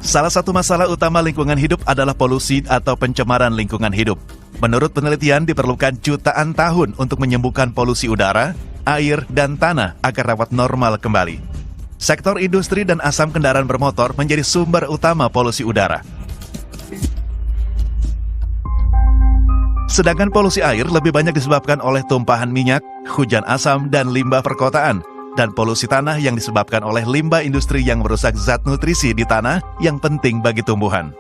Salah satu masalah utama lingkungan hidup adalah polusi atau pencemaran lingkungan hidup. Menurut penelitian, diperlukan jutaan tahun untuk menyembuhkan polusi udara, air, dan tanah agar dapat normal kembali. Sektor industri dan asam kendaraan bermotor menjadi sumber utama polusi udara. Sedangkan polusi air lebih banyak disebabkan oleh tumpahan minyak, hujan asam, dan limbah perkotaan, dan polusi tanah yang disebabkan oleh limbah industri yang merusak zat nutrisi di tanah yang penting bagi tumbuhan.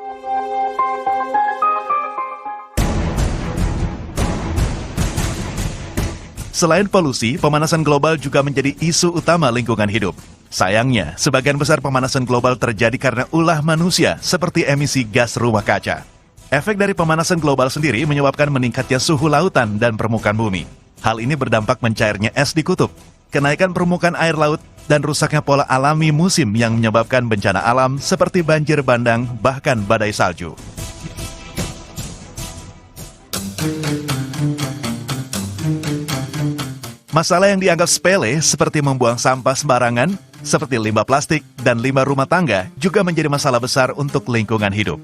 Selain polusi, pemanasan global juga menjadi isu utama lingkungan hidup. Sayangnya, sebagian besar pemanasan global terjadi karena ulah manusia seperti emisi gas rumah kaca. Efek dari pemanasan global sendiri menyebabkan meningkatnya suhu lautan dan permukaan bumi. Hal ini berdampak mencairnya es di kutub, kenaikan permukaan air laut, dan rusaknya pola alami musim yang menyebabkan bencana alam seperti banjir bandang, bahkan badai salju. Masalah yang dianggap sepele seperti membuang sampah sembarangan, seperti limbah plastik dan limbah rumah tangga juga menjadi masalah besar untuk lingkungan hidup.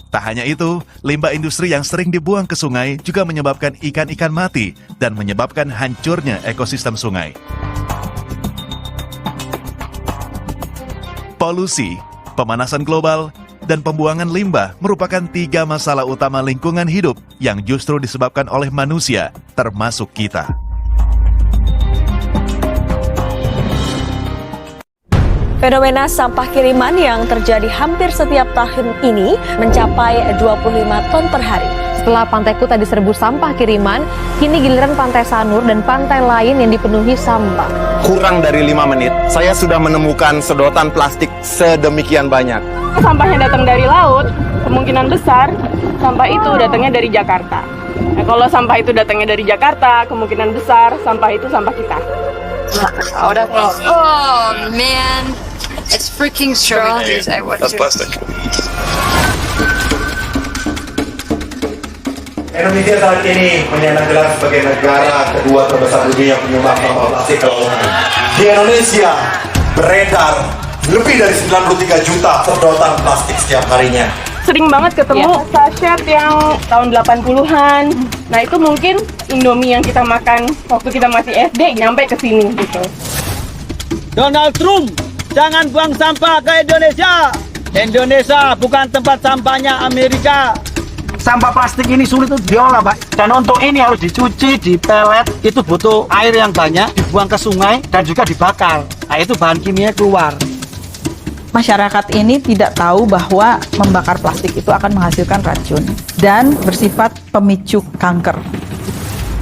Tak hanya itu, limbah industri yang sering dibuang ke sungai juga menyebabkan ikan-ikan mati dan menyebabkan hancurnya ekosistem sungai. Polusi, pemanasan global, dan pembuangan limbah merupakan 3 masalah utama lingkungan hidup yang justru disebabkan oleh manusia, termasuk kita. Fenomena sampah kiriman yang terjadi hampir setiap tahun ini mencapai 25 ton per hari. Setelah Pantai Kuta diserbu sampah kiriman, kini giliran Pantai Sanur dan pantai lain yang dipenuhi sampah. Kurang dari 5 menit, saya sudah menemukan sedotan plastik sedemikian banyak. Sampahnya datang dari laut, kemungkinan besar sampah itu datangnya dari Jakarta. Nah, kalau sampah itu datangnya dari Jakarta, kemungkinan besar sampah itu sampah kita. Oh man, it's freaking strong. That's plastic. Indonesia saat ini menyandang gelar sebagai negara kedua terbesar dunia penyumbang sampah plastik ke lautan. Di Indonesia beredar lebih dari 93 juta sedotan plastik setiap harinya. Sering banget ketemu sachet yang tahun 80-an. Nah itu mungkin Indomie yang kita makan waktu kita masih SD nyampe ke sini gitu. Donald Trump, jangan buang sampah ke Indonesia. Indonesia bukan tempat sampahnya Amerika. Sampah plastik ini sulit untuk diolah, Pak. Dan untuk ini harus dicuci, dipelet, itu butuh air yang banyak, dibuang ke sungai, dan juga dibakar. Nah, itu bahan kimia keluar. Masyarakat ini tidak tahu bahwa membakar plastik itu akan menghasilkan racun dan bersifat pemicu kanker.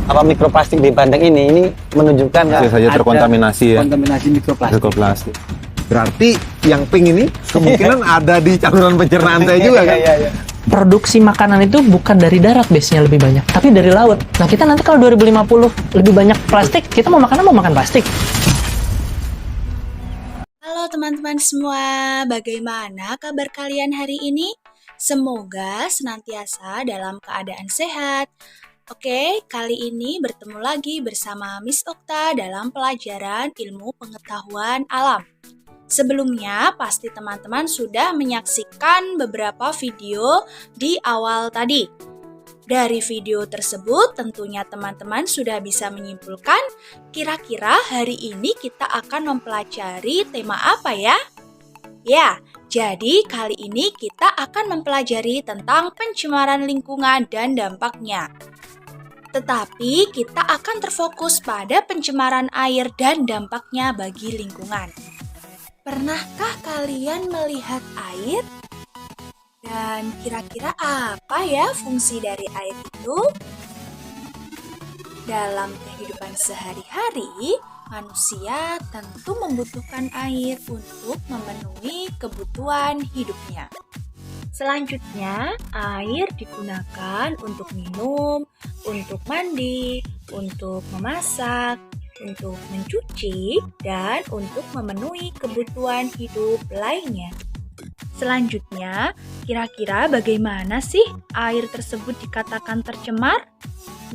Apa mikroplastik di Bandeng ini menunjukkan Saja terkontaminasi ya. Kontaminasi mikroplastik. Berarti yang pink ini kemungkinan ada di saluran pencernaan saya juga kan? Produksi makanan itu bukan dari darat biasanya lebih banyak, tapi dari laut. Nah kita nanti kalau 2050 lebih banyak plastik, kita mau makan plastik. Halo teman-teman semua, bagaimana kabar kalian hari ini? Semoga senantiasa dalam keadaan sehat. Oke, kali ini bertemu lagi bersama Miss Okta dalam pelajaran ilmu pengetahuan alam. Sebelumnya, pasti teman-teman sudah menyaksikan beberapa video di awal tadi. Dari video tersebut, tentunya teman-teman sudah bisa menyimpulkan kira-kira hari ini kita akan mempelajari tema apa ya? Ya, jadi kali ini kita akan mempelajari tentang pencemaran lingkungan dan dampaknya. Tetapi kita akan terfokus pada pencemaran air dan dampaknya bagi lingkungan. Pernahkah kalian melihat air? Dan kira-kira apa ya fungsi dari air itu? Dalam kehidupan sehari-hari, manusia tentu membutuhkan air untuk memenuhi kebutuhan hidupnya. Selanjutnya, air digunakan untuk minum, untuk mandi, untuk memasak, untuk mencuci, dan untuk memenuhi kebutuhan hidup lainnya. Selanjutnya, kira-kira bagaimana sih air tersebut dikatakan tercemar?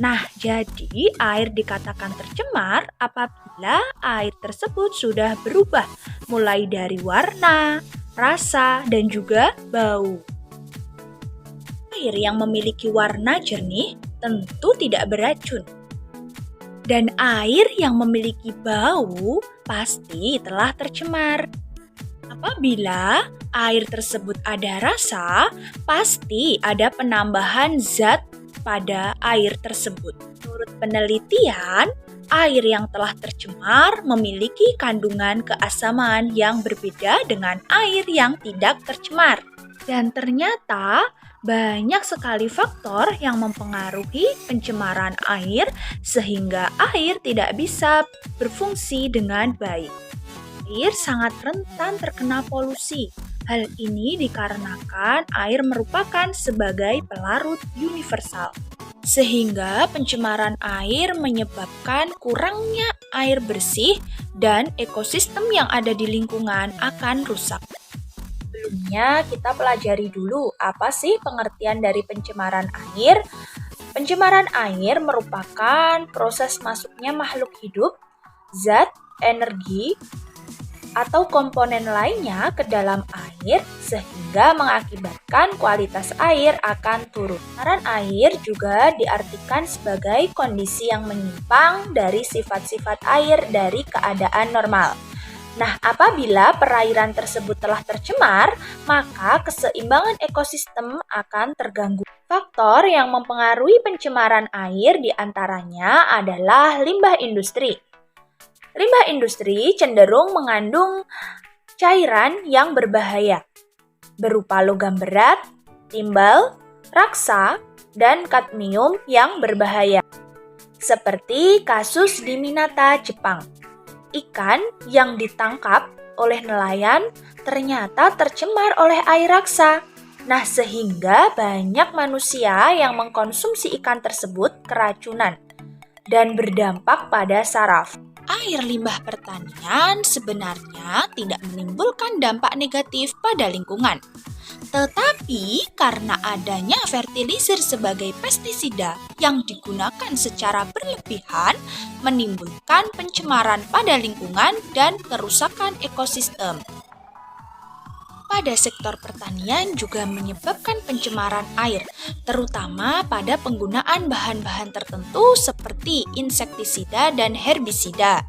Nah, jadi air dikatakan tercemar apabila air tersebut sudah berubah mulai dari warna, rasa, dan juga bau. Air yang memiliki warna jernih tentu tidak beracun. Dan air yang memiliki bau pasti telah tercemar. Apabila air tersebut ada rasa, pasti ada penambahan zat pada air tersebut. Menurut penelitian, air yang telah tercemar memiliki kandungan keasaman yang berbeda dengan air yang tidak tercemar. Dan ternyata banyak sekali faktor yang mempengaruhi pencemaran air sehingga air tidak bisa berfungsi dengan baik. Air sangat rentan terkena polusi. Hal ini dikarenakan air merupakan sebagai pelarut universal. Sehingga pencemaran air menyebabkan kurangnya air bersih dan ekosistem yang ada di lingkungan akan rusak. Sebelumnya kita pelajari dulu apa sih pengertian dari pencemaran air. Pencemaran air merupakan proses masuknya makhluk hidup, zat, energi, atau komponen lainnya ke dalam air sehingga mengakibatkan kualitas air akan turun. Pencemaran air juga diartikan sebagai kondisi yang menyimpang dari sifat-sifat air dari keadaan normal. Nah, apabila perairan tersebut telah tercemar, maka keseimbangan ekosistem akan terganggu. Faktor yang mempengaruhi pencemaran air diantaranya adalah limbah industri. Limbah industri cenderung mengandung cairan yang berbahaya, berupa logam berat, timbal, raksa, dan kadmium yang berbahaya. Seperti kasus di Minata, Jepang. Ikan yang ditangkap oleh nelayan ternyata tercemar oleh air raksa. Nah, sehingga banyak manusia yang mengkonsumsi ikan tersebut keracunan dan berdampak pada saraf. Air limbah pertanian sebenarnya tidak menimbulkan dampak negatif pada lingkungan. Tetapi karena adanya fertilizer sebagai pestisida yang digunakan secara berlebihan menimbulkan pencemaran pada lingkungan dan kerusakan ekosistem. Pada sektor pertanian juga menyebabkan pencemaran air, terutama pada penggunaan bahan-bahan tertentu seperti insektisida dan herbisida.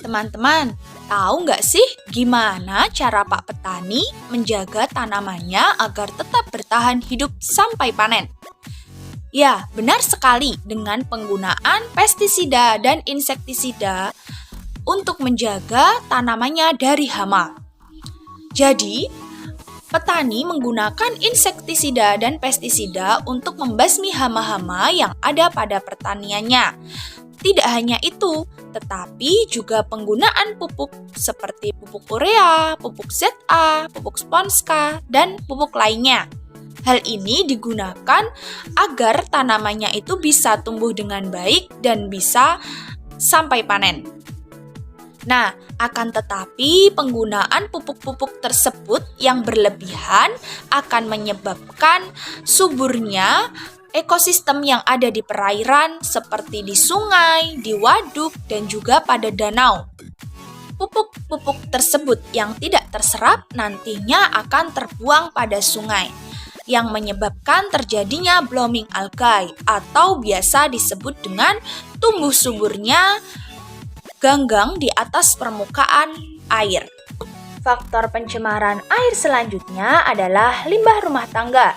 Teman-teman, tahu nggak sih gimana cara Pak Petani menjaga tanamannya agar tetap bertahan hidup sampai panen? Ya, benar sekali dengan penggunaan pestisida dan insektisida untuk menjaga tanamannya dari hama. Jadi, petani menggunakan insektisida dan pestisida untuk membasmi hama-hama yang ada pada pertaniannya. Tidak hanya itu, tetapi juga penggunaan pupuk seperti pupuk urea, pupuk ZA, pupuk Sponska, dan pupuk lainnya. Hal ini digunakan agar tanamannya itu bisa tumbuh dengan baik dan bisa sampai panen. Nah, akan tetapi penggunaan pupuk-pupuk tersebut yang berlebihan akan menyebabkan suburnya ekosistem yang ada di perairan seperti di sungai, di waduk, dan juga pada danau. Pupuk-pupuk tersebut yang tidak terserap nantinya akan terbuang pada sungai, yang menyebabkan terjadinya blooming algae atau biasa disebut dengan tumbuh suburnya ganggang di atas permukaan air. Faktor pencemaran air selanjutnya adalah limbah rumah tangga.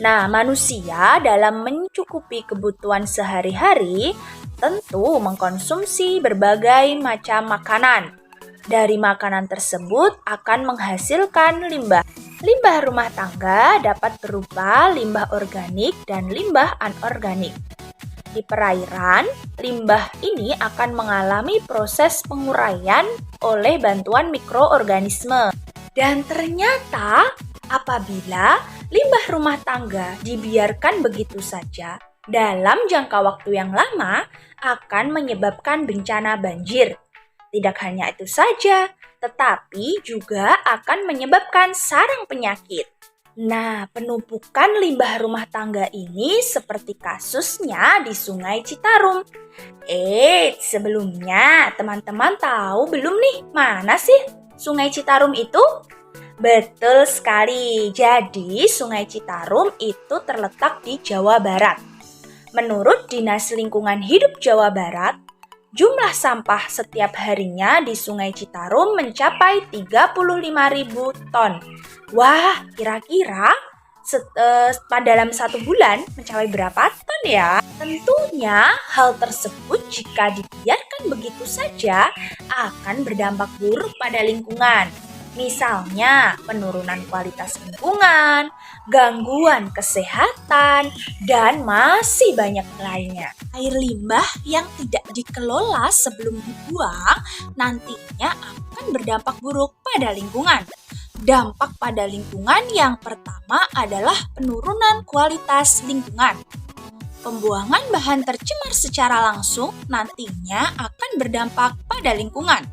Nah, manusia dalam mencukupi kebutuhan sehari-hari tentu mengkonsumsi berbagai macam makanan. Dari makanan tersebut akan menghasilkan limbah. Limbah rumah tangga dapat berupa limbah organik dan limbah anorganik. Di perairan, limbah ini akan mengalami proses penguraian oleh bantuan mikroorganisme. Dan ternyata, apabila limbah rumah tangga dibiarkan begitu saja, dalam jangka waktu yang lama akan menyebabkan bencana banjir. Tidak hanya itu saja, tetapi juga akan menyebabkan sarang penyakit. Nah, penumpukan limbah rumah tangga ini seperti kasusnya di Sungai Citarum. Sebelumnya teman-teman tahu belum nih mana sih Sungai Citarum itu? Betul sekali, jadi Sungai Citarum itu terletak di Jawa Barat. Menurut Dinas Lingkungan Hidup Jawa Barat, jumlah sampah setiap harinya di Sungai Citarum mencapai 35.000 ton. Wah, kira-kira dalam 1 bulan mencapai berapa ton ya? Tentunya hal tersebut jika dibiarkan begitu saja akan berdampak buruk pada lingkungan. Misalnya penurunan kualitas lingkungan, gangguan kesehatan, dan masih banyak lainnya. Air limbah yang tidak dikelola sebelum dibuang nantinya akan berdampak buruk pada lingkungan. Dampak pada lingkungan yang pertama adalah penurunan kualitas lingkungan. Pembuangan bahan tercemar secara langsung nantinya akan berdampak pada lingkungan.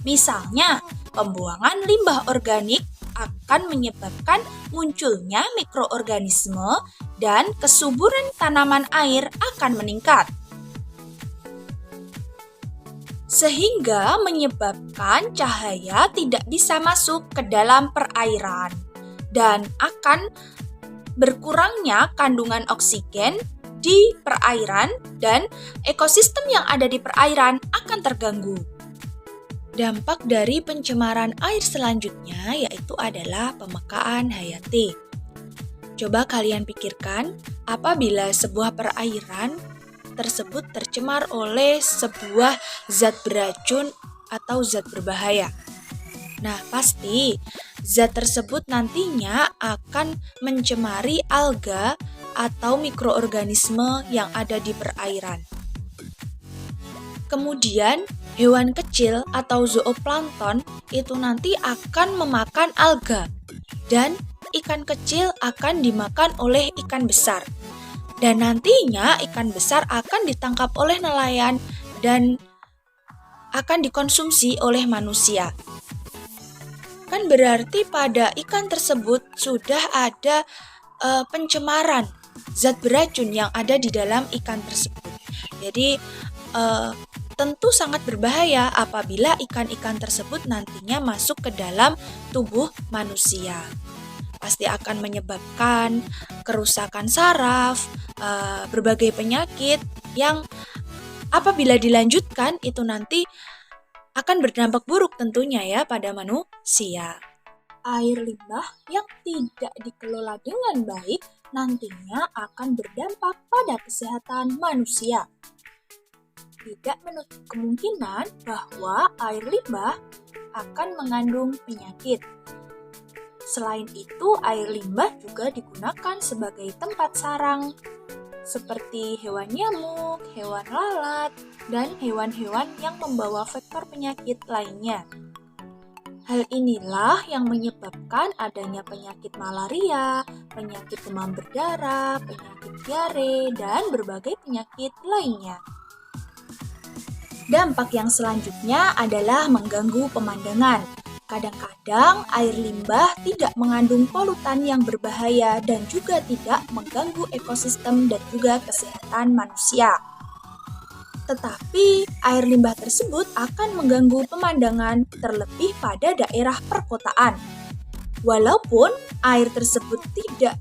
Misalnya, pembuangan limbah organik akan menyebabkan munculnya mikroorganisme dan kesuburan tanaman air akan meningkat. Sehingga menyebabkan cahaya tidak bisa masuk ke dalam perairan dan akan berkurangnya kandungan oksigen di perairan dan ekosistem yang ada di perairan akan terganggu. Dampak dari pencemaran air selanjutnya yaitu adalah pemekaan hayati. Coba kalian pikirkan, apabila sebuah perairan tersebut tercemar oleh sebuah zat beracun atau zat berbahaya. Nah, pasti zat tersebut nantinya akan mencemari alga atau mikroorganisme yang ada di perairan. Kemudian, hewan kecil atau zooplankton itu nanti akan memakan alga dan ikan kecil akan dimakan oleh ikan besar. Dan nantinya ikan besar akan ditangkap oleh nelayan dan akan dikonsumsi oleh manusia. Kan berarti pada ikan tersebut sudah ada pencemaran zat beracun yang ada di dalam ikan tersebut. Jadi tentu sangat berbahaya apabila ikan-ikan tersebut nantinya masuk ke dalam tubuh manusia. Pasti akan menyebabkan kerusakan saraf, berbagai penyakit yang apabila dilanjutkan itu nanti akan berdampak buruk tentunya ya pada manusia. Air limbah yang tidak dikelola dengan baik nantinya akan berdampak pada kesehatan manusia. Tidak menutup kemungkinan bahwa air limbah akan mengandung penyakit. Selain itu, air limbah juga digunakan sebagai tempat sarang seperti hewan nyamuk, hewan lalat, dan hewan-hewan yang membawa vektor penyakit lainnya. Hal inilah yang menyebabkan adanya penyakit malaria, penyakit demam berdarah, penyakit diare, dan berbagai penyakit lainnya. Dampak yang selanjutnya adalah mengganggu pemandangan. Kadang-kadang air limbah tidak mengandung polutan yang berbahaya dan juga tidak mengganggu ekosistem dan juga kesehatan manusia. Tetapi air limbah tersebut akan mengganggu pemandangan terlebih pada daerah perkotaan. Walaupun air tersebut tidak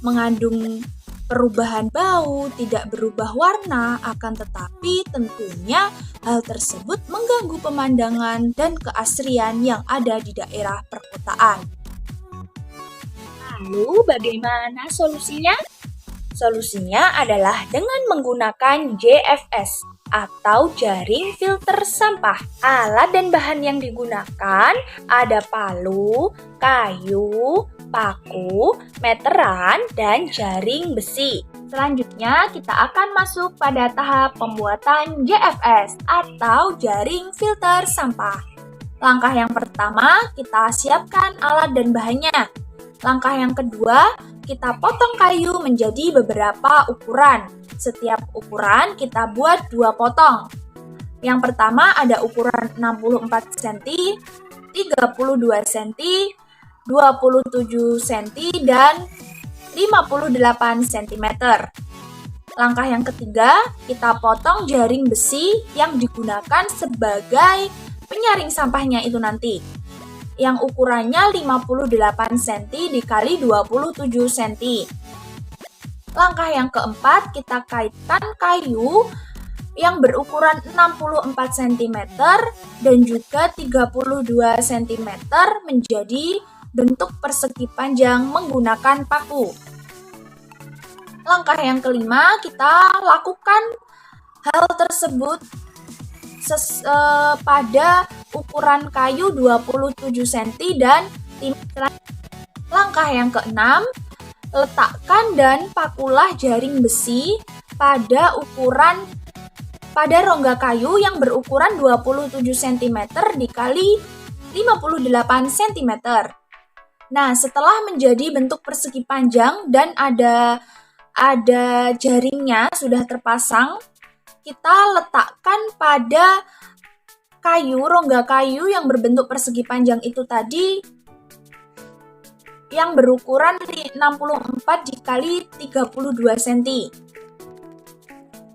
mengandung perubahan bau, tidak berubah warna, akan tetapi tentunya hal tersebut mengganggu pemandangan dan keasrian yang ada di daerah perkotaan. Lalu bagaimana solusinya? Solusinya adalah dengan menggunakan JFS atau jaring filter sampah. Alat dan bahan yang digunakan ada palu, kayu, paku, meteran, dan jaring besi. Selanjutnya kita akan masuk pada tahap pembuatan JFS atau jaring filter sampah. Langkah yang pertama, kita siapkan alat dan bahannya. Langkah yang kedua, kita potong kayu menjadi beberapa ukuran. Setiap ukuran kita buat 2 potong. Yang pertama ada ukuran 64 cm, 32 cm, 27 cm, dan 58 cm. Langkah yang ketiga, kita potong jaring besi yang digunakan sebagai penyaring sampahnya itu nanti, yang ukurannya 58 cm dikali 27 cm. Langkah yang keempat, kita kaitkan kayu yang berukuran 64 cm dan juga 32 cm menjadi bentuk persegi panjang menggunakan paku. Langkah yang kelima, kita lakukan hal tersebut pada ukuran kayu 27 cm dan langkah yang keenam, letakkan dan pakulah jaring besi pada rongga kayu yang berukuran 27 cm dikali 58 cm. Nah, setelah menjadi bentuk persegi panjang dan ada jaringnya sudah terpasang, kita letakkan pada rongga kayu yang berbentuk persegi panjang itu tadi yang berukuran 64 dikali 32 cm.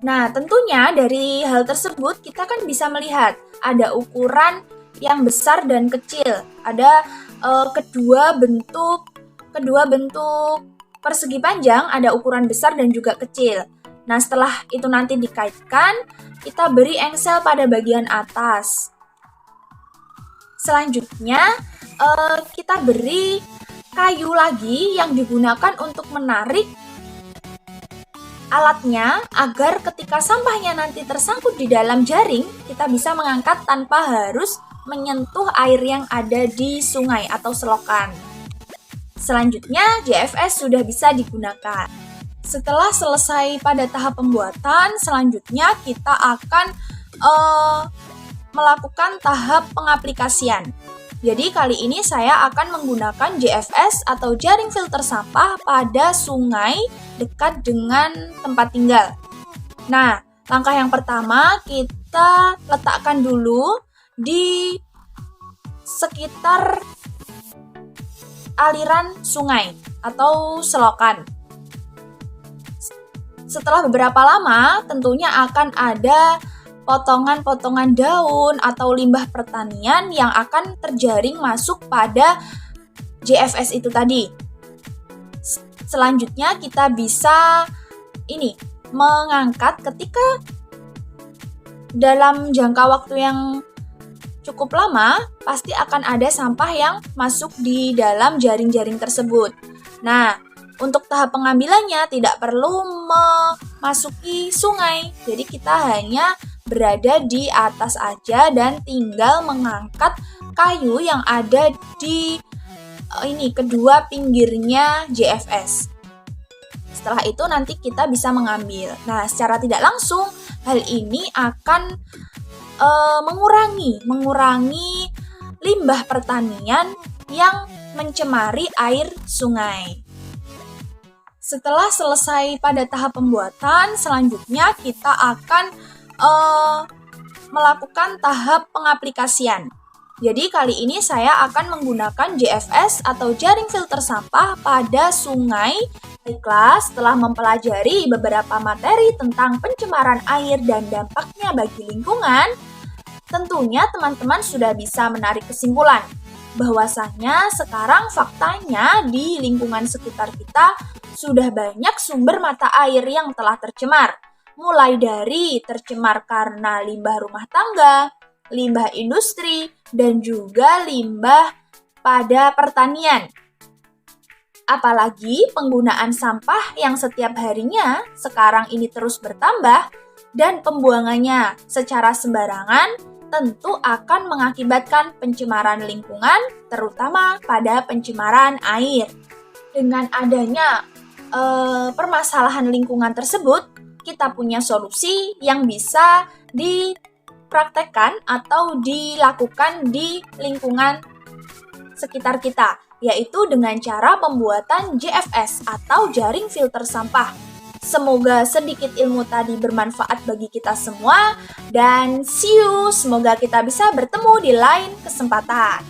Nah, tentunya dari hal tersebut kita kan bisa melihat ada ukuran yang besar dan kecil. Ada kedua bentuk persegi panjang, ada ukuran besar dan juga kecil. Nah, setelah itu nanti dikaitkan, kita beri engsel pada bagian atas. Selanjutnya, kita beri kayu lagi yang digunakan untuk menarik alatnya agar ketika sampahnya nanti tersangkut di dalam jaring, kita bisa mengangkat tanpa harus menyentuh air yang ada di sungai atau selokan. Selanjutnya, JFS sudah bisa digunakan. Setelah selesai pada tahap pembuatan, selanjutnya kita akan melakukan tahap pengaplikasian. Jadi kali ini saya akan menggunakan JFS atau jaring filter sampah pada sungai dekat dengan tempat tinggal. Nah, langkah yang pertama kita letakkan dulu di sekitar aliran sungai atau selokan. Setelah beberapa lama, tentunya akan ada potongan-potongan daun atau limbah pertanian yang akan terjaring masuk pada JFS itu tadi. Selanjutnya kita bisa mengangkat ketika dalam jangka waktu yang cukup lama, pasti akan ada sampah yang masuk di dalam jaring-jaring tersebut. Nah, untuk tahap pengambilannya tidak perlu memasuki sungai. Jadi kita hanya berada di atas aja dan tinggal mengangkat kayu yang ada di kedua pinggirnya JFS. Setelah itu nanti kita bisa mengambil. Nah, secara tidak langsung hal ini akan mengurangi limbah pertanian yang mencemari air sungai. Setelah selesai pada tahap pembuatan, selanjutnya kita akan melakukan tahap pengaplikasian. Jadi kali ini saya akan menggunakan JFS atau jaring filter sampah pada sungai. Baiklah, setelah mempelajari beberapa materi tentang pencemaran air dan dampaknya bagi lingkungan, tentunya teman-teman sudah bisa menarik kesimpulan bahwasanya sekarang faktanya di lingkungan sekitar kita sudah banyak sumber mata air yang telah tercemar, mulai dari tercemar karena limbah rumah tangga, limbah industri, dan juga limbah pada pertanian. Apalagi penggunaan sampah yang setiap harinya sekarang ini terus bertambah dan pembuangannya secara sembarangan tentu akan mengakibatkan pencemaran lingkungan, terutama pada pencemaran air. Dengan adanya permasalahan lingkungan tersebut, kita punya solusi yang bisa dipraktekkan atau dilakukan di lingkungan sekitar kita, yaitu dengan cara pembuatan JFS atau jaring filter sampah. Semoga sedikit ilmu tadi bermanfaat bagi kita semua dan see you. Semoga kita bisa bertemu di lain kesempatan.